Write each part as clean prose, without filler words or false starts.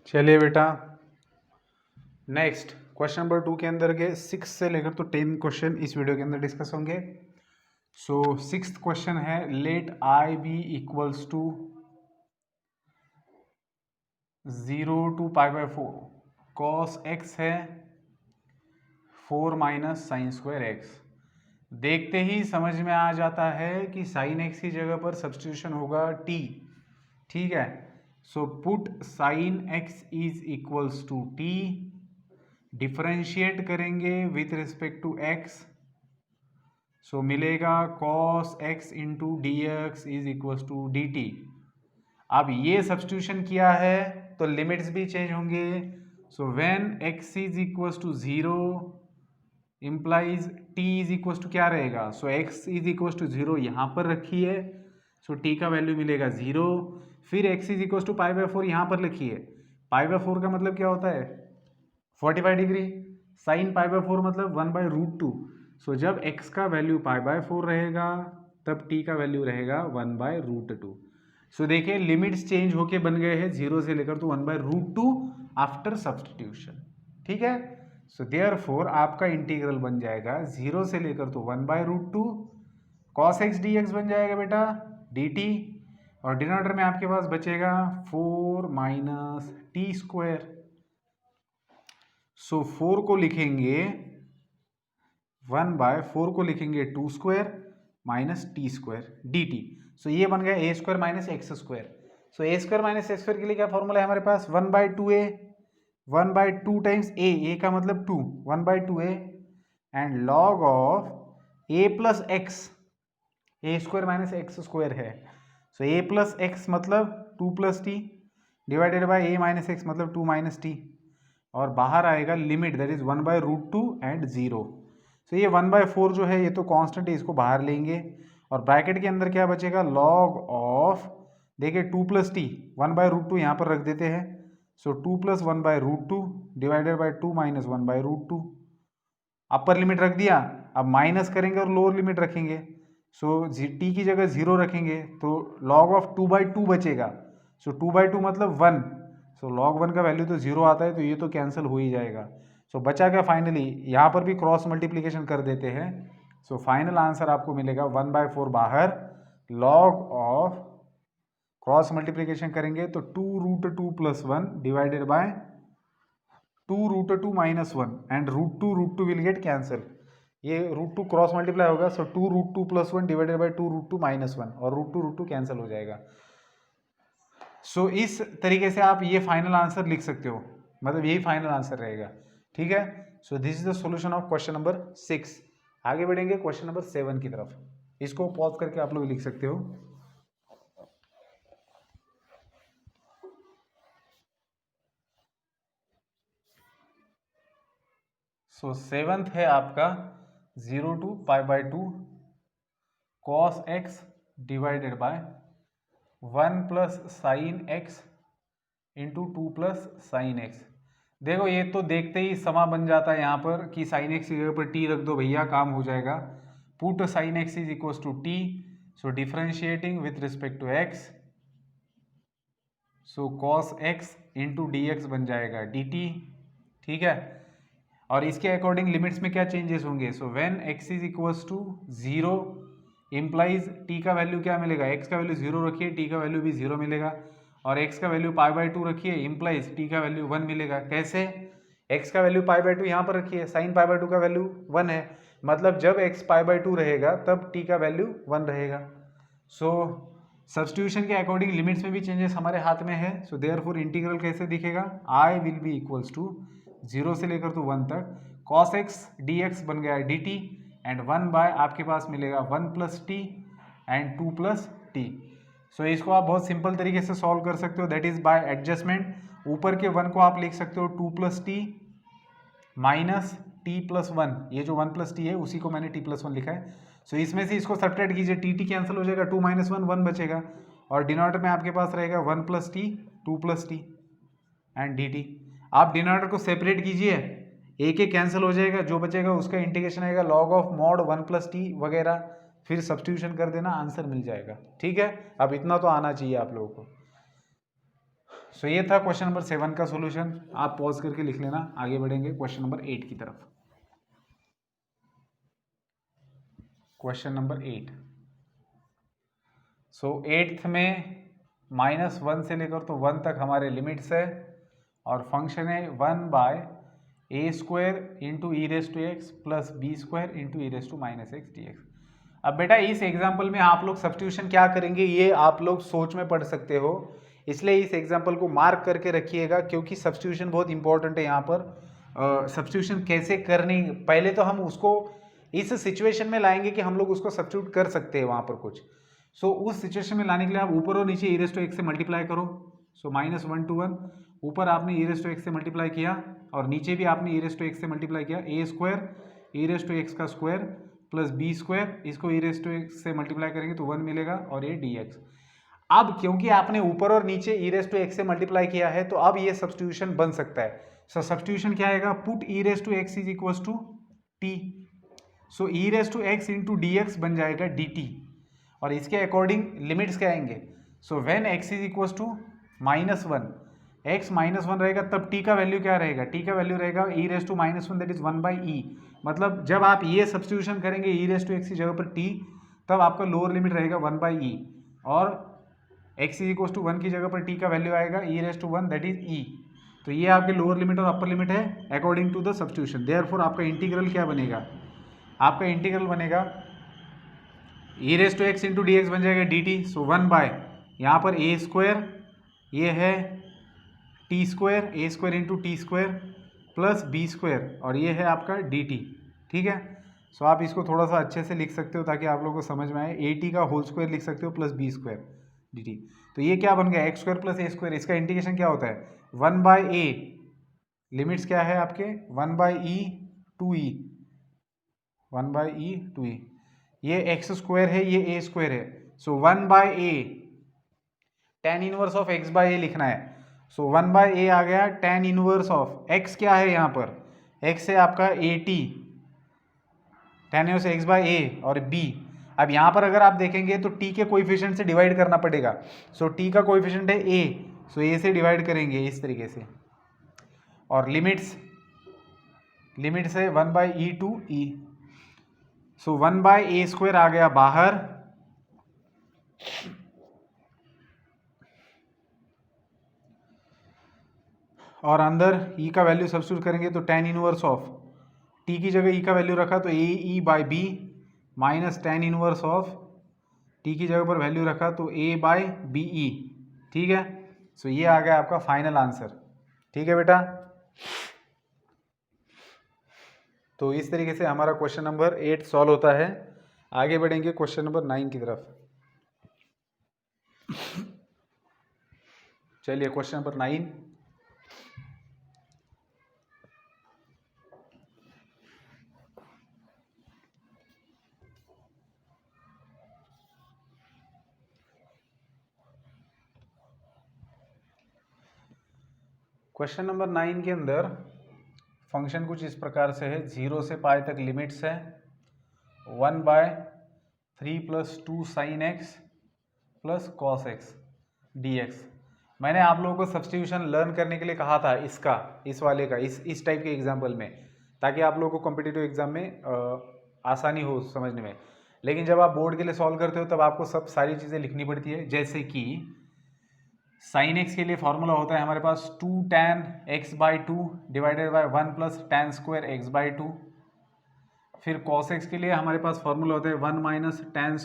चलिए बेटा, next question number 2 के अंदर के 6 से लेकर तो 10 क्वेश्चन इस वीडियो के अंदर डिस्कस होंगे। सो 6th क्वेश्चन है, let I be equals to 0 to π/4 cos x है 4 माइनस साइन स्क्वायर एक्स। देखते ही समझ में आ जाता है कि साइन एक्स की जगह पर सब्स्टिट्यूशन होगा टी। ठीक है, so put sine X is equals to T, differentiate करेंगे with respect to X, so मिलेगा cos X into D X is equals to D T. अब ये सब्स्टिट्यूशन किया है तो लिमिट्स भी चेंज होंगे। So when X is equals to 0 implies T is equals to क्या रहेगा, so X is equals to 0 यहाँ पर रखिए, सो टी का वैल्यू मिलेगा 0। फिर एक्स इज इक्वल्स टू π/4 यहाँ पर लिखिए। π/4 का मतलब क्या होता है 45 डिग्री, साइन π/4 मतलब 1/√2। सो जब x का वैल्यू π/4 रहेगा तब t का वैल्यू रहेगा 1/√2। सो देखिए लिमिट्स चेंज होके बन गए हैं 0 से लेकर तो 1/√2 आफ्टर सब्स्टिट्यूशन। ठीक है, सो देयरफॉर आपका इंटीग्रल बन जाएगा 0 से लेकर तो 1/√2 cos x dx बन जाएगा बेटा dt, और डिनोमिनेटर में आपके पास बचेगा 4 माइनस टी स्क्वायर। सो 4 को लिखेंगे 1/4 को लिखेंगे 2 square minus T square D T. So ये बन गया a square minus x square. So a square minus x square के लिए क्या फॉर्मूला है हमारे पास 1/2a, 1/2 टाइम्स ए का मतलब 2, 1/2a and log of A plus x, A square minus x square है। सो ए प्लस एक्स मतलब 2 plus T divided by A minus x मतलब 2 माइनस टी, और बाहर आएगा लिमिट दैट इज 1/√2 एंड 0। सो ये 1/4 जो है ये तो कांस्टेंट है, इसको बाहर लेंगे और ब्रैकेट के अंदर क्या बचेगा लॉग ऑफ, देखिए 2 प्लस टी 1/√2 यहाँ पर रख देते हैं। सो 2 plus 1/√2 divided by 2 minus 1/√2, upper limit रख दिया। अब माइनस करेंगे और लोअर लिमिट रखेंगे। सो टी की जगह 0 रखेंगे तो लॉग ऑफ 2/2 बचेगा। सो 2/2 मतलब 1, सो log 1 का वैल्यू तो 0 आता है तो ये तो कैंसिल हो ही जाएगा। सो बचा क्या फाइनली, यहाँ पर भी क्रॉस मल्टीप्लीकेशन कर देते हैं। सो फाइनल आंसर आपको मिलेगा 1/4 बाहर, log ऑफ क्रॉस मल्टीप्लीकेशन करेंगे तो 2√2 + 1 divided by 2√2 - 1 and √2 will get cancel. ये √2 क्रॉस मल्टीप्लाई होगा, सो 2√2 + 1 डिवाइडेड बाई 2√2 - 1 और √2 कैंसिल हो जाएगा। सो इस तरीके से आप ये फाइनल आंसर लिख सकते हो, मतलब यही फाइनल आंसर रहेगा। ठीक है, so this is the solution of question number 6। आगे बढ़ेंगे क्वेश्चन नंबर 7 की तरफ, इसको पॉज करके आप लोग लिख सकते हो। सो 7th है आपका 0 to π/2 cos x divided by 1 plus sine x into 2 plus sine x. देखो ये तो देखते ही समा बन जाता है यहाँ पर कि साइन एक्स की जगह पर टी रख दो भैया, काम हो जाएगा। Put sine X is equals to T, so differentiating with respect to X, so cos X into D x बन जाएगा डी टी। ठीक है, और इसके अकॉर्डिंग लिमिट्स में क्या चेंजेस होंगे, so when X is equals to 0 implies T का वैल्यू क्या मिलेगा, एक्स का वैल्यू 0 रखिए टी का वैल्यू भी 0 मिलेगा, और x का वैल्यू π/2 रखिए इम्प्लाइज टी का वैल्यू 1 मिलेगा। कैसे, x का वैल्यू π/2 यहाँ पर रखिए, साइन π/2 का वैल्यू 1 है, मतलब जब x π/2 रहेगा तब t का वैल्यू 1 रहेगा। सो सब्स्टिट्यूशन के अकॉर्डिंग लिमिट्स में भी चेंजेस हमारे हाथ में है। सो देयरफॉर इंटीग्रल कैसे दिखेगा, i will be equals to 0 से लेकर तो 1 तक cos x dx बन गया dt एंड 1 बाय आपके पास मिलेगा 1 plus T and 2 plus T. So इसको आप बहुत सिंपल तरीके से सॉल्व कर सकते हो, दैट इज बाय एडजस्टमेंट। ऊपर के 1 को आप लिख सकते हो 2 plus T minus T plus 1, ये जो 1 प्लस टी है उसी को मैंने टी प्लस 1 लिखा है। सो इसमें से इसको सब्ट्रैक्ट कीजिए, टी कैंसिल हो जाएगा, 2 - 1 1 बचेगा, और डिनोमिनेटर में आपके पास रहेगा 1 plus T 2 plus T and D T. आप डिनोमिनेटर को सेपरेट कीजिए, एक कैंसिल हो जाएगा, जो बचेगा उसका इंटीग्रेशन आएगा log of mod 1 plus T वगैरह, फिर सब्स्टिट्यूशन कर देना, आंसर मिल जाएगा। ठीक है, अब इतना तो आना चाहिए आप लोगों को। सो ये था क्वेश्चन नंबर 7 का सॉल्यूशन। आप पॉज करके लिख लेना, आगे बढ़ेंगे क्वेश्चन नंबर 8 की तरफ। Question number 8। सो 8th में -1 से लेकर तो 1 तक हमारे लिमिट्स है और फंक्शन है 1/a² into e⁻x plus b² into e⁻x dx। अब बेटा इस एग्जाम्पल में आप लोग सब्स्टिट्यूशन क्या करेंगे ये आप लोग सोच में पढ़ सकते हो, इसलिए इस एग्जाम्पल को मार्क करके रखिएगा क्योंकि सब्स्टिट्यूशन बहुत इंपॉर्टेंट है यहाँ पर। सब्स्टिट्यूशन कैसे करनी, पहले तो हम उसको इस सिचुएशन में लाएंगे कि हम लोग उसको सब्स्टिट्यूट कर सकते हैं वहाँ पर कुछ। सो उस सिचुएशन में लाने के लिए आप ऊपर और नीचे e⁻x से मल्टीप्लाई करो। सो -1 to 1 ऊपर आपने e⁻x से मल्टीप्लाई किया और नीचे भी आपने e⁻x से मल्टीप्लाई किया। a² e⁻x का स्क्वायर प्लस b², इसको e⁻x से मल्टीप्लाई करेंगे तो 1 मिलेगा और ये dx। अब क्योंकि आपने ऊपर और नीचे e⁻x से मल्टीप्लाई किया है तो अब ये सब्स्टिट्यूशन बन सकता है। सो सब्स्टिट्यूशन क्या आएगा, put e⁻x is equal to t। So e⁻x into dx बन जाएगा dt और इसके अकॉर्डिंग लिमिट्स क्या आएंगे। So when x is equal to -1, x -1 रहेगा तब t का वैल्यू क्या रहेगा, t का वैल्यू रहेगा e⁻1 दैट इज 1/e। मतलब जब आप ये सब्स्टिट्यूशन करेंगे e⁻x की जगह पर t, तब आपका लोअर लिमिट रहेगा 1/e और x इज इक्वल टू 1 की जगह पर t का वैल्यू आएगा e⁻1 दैट इज e। तो ये आपके लोअर लिमिट और अपर लिमिट है according to the substitution. Therefore आपका इंटीग्रल क्या बनेगा, आपका इंटीग्रल बनेगा e⁻x इंटू dx बन जाएगा dt। सो 1/ यहाँ पर a², ये है a² into t² plus b² और ये है आपका dt। ठीक है, सो आप इसको थोड़ा सा अच्छे से लिख सकते हो ताकि आप लोगों को समझ में आए। at का होल स्क्वायर लिख सकते हो प्लस b² dt। तो ये क्या बन गया x² प्लस a²। इसका इंटीग्रेशन क्या होता है 1/a, लिमिट्स क्या है आपके 1/e to e, 1/e to e। ये x² है, ये a² है। सो 1/a tan inverse of x/a लिखना है। सो 1/a आ गया, tan इनवर्स ऑफ x क्या है यहाँ पर, x है आपका 80, tan इनवर्स x/a और b। अब यहाँ पर अगर आप देखेंगे तो t के कोएफिशिएंट से डिवाइड करना पड़ेगा। सो t का कोएफिशिएंट है a, सो a से डिवाइड करेंगे इस तरीके से और लिमिट्स है 1/e to e। So 1/a² आ गया बाहर और अंदर e का वैल्यू सब्स्टिट्यूट करेंगे तो tan इनवर्स ऑफ t की जगह e का वैल्यू रखा तो ae/b minus tan inverse of t की जगह पर वैल्यू रखा तो a/be। ठीक है, सो ये आ गया आपका फाइनल आंसर। ठीक है बेटा, तो इस तरीके से हमारा क्वेश्चन नंबर 8 सॉल्व होता है। आगे बढ़ेंगे क्वेश्चन नंबर 9 की तरफ। चलिए क्वेश्चन नंबर 9। क्वेश्चन नंबर 9 के अंदर फंक्शन कुछ इस प्रकार से है, 0 से पाई तक लिमिट्स है 1/3 + 2 sin x plus cos x dx। मैंने आप लोगों को सब्स्टिट्यूशन लर्न करने के लिए कहा था इसका, इस वाले का, इस टाइप के एग्जाम्पल में, ताकि आप लोगों को कॉम्पिटिटिव एग्जाम में आसानी हो समझने में। लेकिन जब आप बोर्ड के लिए सॉल्व करते हो तब आपको सब सारी चीज़ें लिखनी पड़ती है। जैसे कि sin x के लिए फॉर्मूला होता है हमारे पास 2 tan x/2 divided by 1 + tan² x/2। फिर cos x के लिए हमारे पास फॉर्मूला होता है 1 - tan²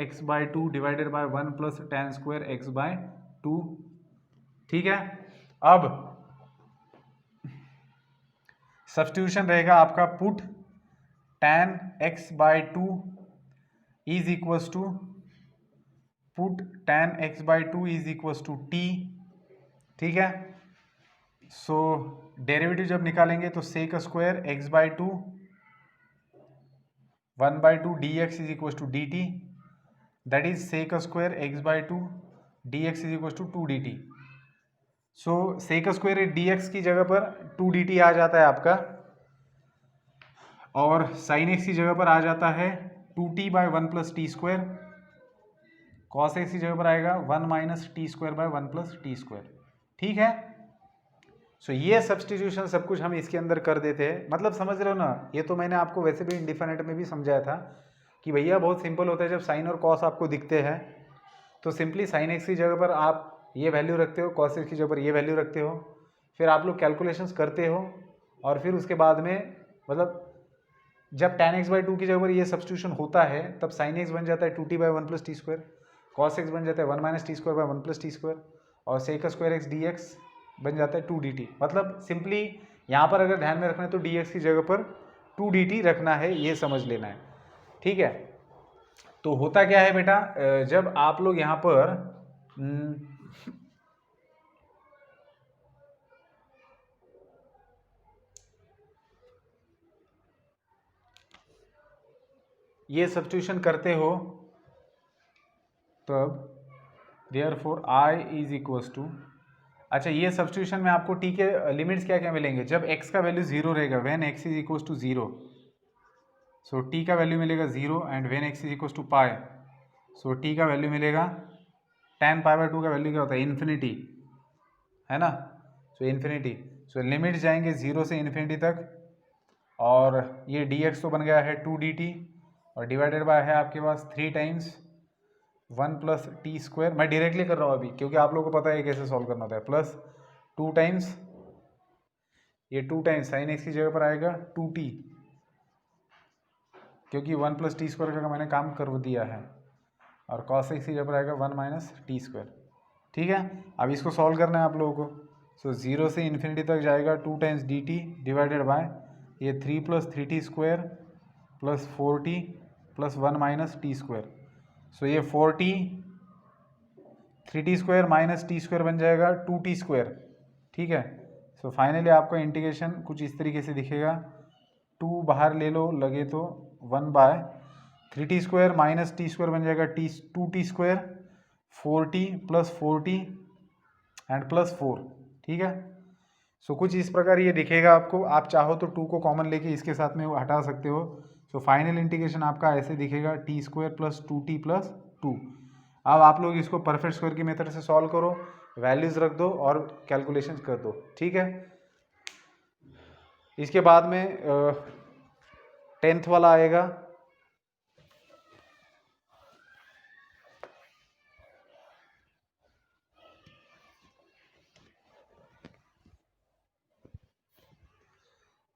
x/2 divided by 1 + tan² x/2। ठीक है, अब सब्स्टिट्यूशन रहेगा आपका put tan x/2 is equals to put tan x/2 is equals to t। ठीक है, सो डेरिवेटिव जब निकालेंगे तो sec² x/2 1/2 dx is equals to dt, that is sec² x/2 dx is equals to 2 dt। So sec² dx की जगह पर 2 dt आ जाता है आपका और sin x की जगह पर आ जाता है 2t/1 + t²। cos x की जगह पर आएगा 1 - t² / 1 + t²। ठीक है। सो ये सब्सटीट्यूशन सब कुछ हम इसके अंदर कर देते हैं, मतलब समझ रहे हो ना। ये तो मैंने आपको वैसे भी इंडिफिनिट में भी समझाया था कि भैया बहुत सिंपल होता है, जब साइन और कॉस आपको दिखते हैं तो सिंपली साइन एक्स की जगह पर आप ये वैल्यू रखते हो, कॉस एक्स की जगह पर ये वैल्यू रखते हो, फिर आप लोग कैलकुलेशंस करते हो और फिर उसके बाद में मतलब जब tan x बाई 2 की जगह पर ये सब्सटीट्यूशन होता है तब sin x बन जाता है 2t by 1 plus T square, cos x बन जाता है 1 minus T square by 1 plus T square और sec square x D x बन जाता है 2dt। मतलब सिंपली यहाँ पर अगर ध्यान में रखना है तो dx की जगह पर 2dt रखना है, ये समझ लेना है, ठीक है। तो होता क्या है बेटा, जब आप लोग यहाँ पर ये सब्स्टिट्यूशन करते हो तब therefore I is equals to, अच्छा ये सब्स्टिट्यूशन में आपको टी के लिमिट्स क्या क्या मिलेंगे, जब x का वैल्यू 0 रहेगा when x is equals to 0, so t का वैल्यू मिलेगा 0 and when x is equals to pi, so t का वैल्यू मिलेगा tan पाई बाई 2 का वैल्यू क्या होता है, इन्फिनिटी, है ना। सो इन्फिनिटी, सो लिमिट्स जाएंगे 0 से इन्फिनिटी तक और ये dx तो बन गया है 2dt और डिवाइडेड बाय है आपके पास 3 टाइम्स 1 प्लस टी स्क्वायर, मैं डायरेक्टली कर रहा हूँ अभी क्योंकि आप लोगों को पता है कैसे सॉल्व करना होता है, प्लस 2 टाइम्स ये 2 टाइम्स साइन एक्स की जगह पर आएगा 2t क्योंकि 1 प्लस टी स्क्वायर का मैंने काम कर दिया है और कॉस एक्स की जगह पर आएगा 1 माइनस टी स्क्वायर, ठीक है। अब इसको सॉल्व करना है आप लोगों को, सो 0 से इन्फिनिटी तक जाएगा 2 टाइम्स dt डिवाइडेड बाय ये 3 plus 3t square plus 4t plus 1 minus T square, so ये 4t 3t square minus T square बन जाएगा 2t स्क्वायर, ठीक है। सो फाइनली आपका इंटीग्रेशन कुछ इस तरीके से दिखेगा, 2 बाहर ले लो लगे तो 1 by 3t square minus T square बन जाएगा 2t square 4t plus 4t and plus 4, ठीक है। सो कुछ इस प्रकार ये दिखेगा आपको, आप चाहो तो 2 को कॉमन लेके इसके साथ में हटा सकते हो। सो फाइनल इंटीग्रेशन आपका ऐसे दिखेगा T square plus 2t plus 2। अब आप लोग इसको परफेक्ट स्क्वायर की मेथड से सॉल्व करो, वैल्यूज रख दो और कैलकुलेशन कर दो, ठीक है। इसके बाद में 10th वाला आएगा,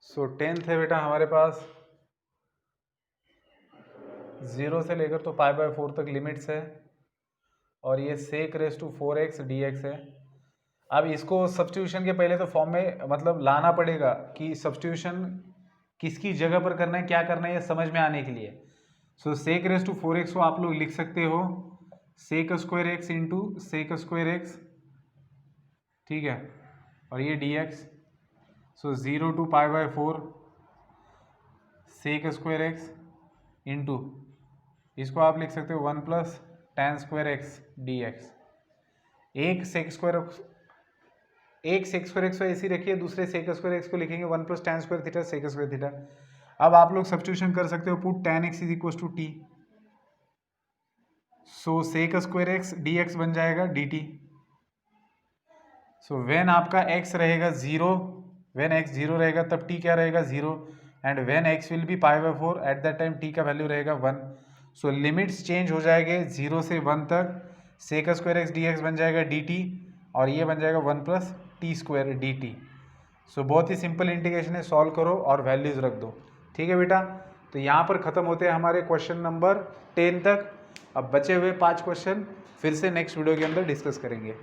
सो 10th है बेटा हमारे पास 0 से लेकर तो पाई बाय 4 तक लिमिट्स है और ये sec raise to 4x dx है। अब इसको सब्स्टिट्यूशन के पहले तो फॉर्म में मतलब लाना पड़ेगा कि सब्स्टिट्यूशन किसकी जगह पर करना है, क्या करना है, ये समझ में आने के लिए। सो सेक रेस टू 4x को आप लोग लिख सकते हो sec square X into sec square X, ठीक है, और ये dx, so 0 to pi by 4 sec square X into इसको आप लिख सकते हो 1 plus tan square x D X. एक सेक स्क्वायर एक्स को ऐसी रखिए, दूसरे सेक स्क्वायर एक्स को लिखेंगे 1 plus tan square theta sec square theta. अब आप लोग सब्स्टिट्यूशन कर सकते हो, put tan x is equal to T, so sec square x D x बन जाएगा dt। सो व्हेन आपका x रहेगा 0, व्हेन x 0 रहेगा तब t क्या रहेगा 0 and when x will be pi by 4 at that time t का value रहेगा 1। सो लिमिट्स चेंज हो जाएंगे 0 से 1 तक, sec square x D x बन जाएगा dt और ये बन जाएगा 1 plus T square dt। So बहुत ही सिंपल इंटीग्रेशन है, सॉल्व करो और वैल्यूज रख दो, ठीक है बेटा। तो यहाँ पर ख़त्म होते हैं हमारे क्वेश्चन नंबर 10 तक। अब बचे हुए 5 क्वेश्चन फिर से नेक्स्ट वीडियो के अंदर डिस्कस करेंगे।